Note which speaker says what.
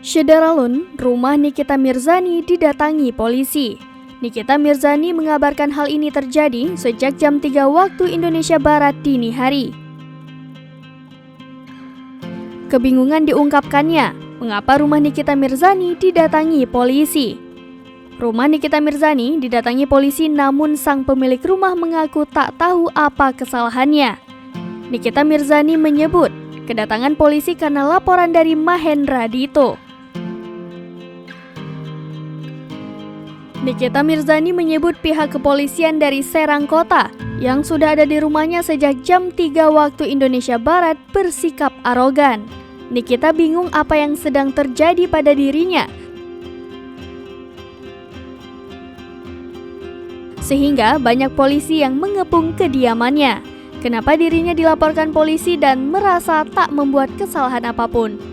Speaker 1: Syederalun, rumah Nikita Mirzani didatangi polisi. Nikita Mirzani mengabarkan hal ini terjadi sejak jam 3 waktu Indonesia Barat dini hari. Kebingungan diungkapkannya, mengapa rumah Nikita Mirzani didatangi polisi. Rumah Nikita Mirzani didatangi polisi namun sang pemilik rumah mengaku tak tahu apa kesalahannya. Nikita Mirzani menyebut kedatangan polisi karena laporan dari Mahendra Dito. Nikita Mirzani menyebut pihak kepolisian dari Serang Kota yang sudah ada di rumahnya sejak jam 3 waktu Indonesia Barat bersikap arogan. Nikita bingung apa yang sedang terjadi pada dirinya, sehingga banyak polisi yang mengepung kediamannya. Kenapa dirinya dilaporkan polisi dan merasa tak membuat kesalahan apapun?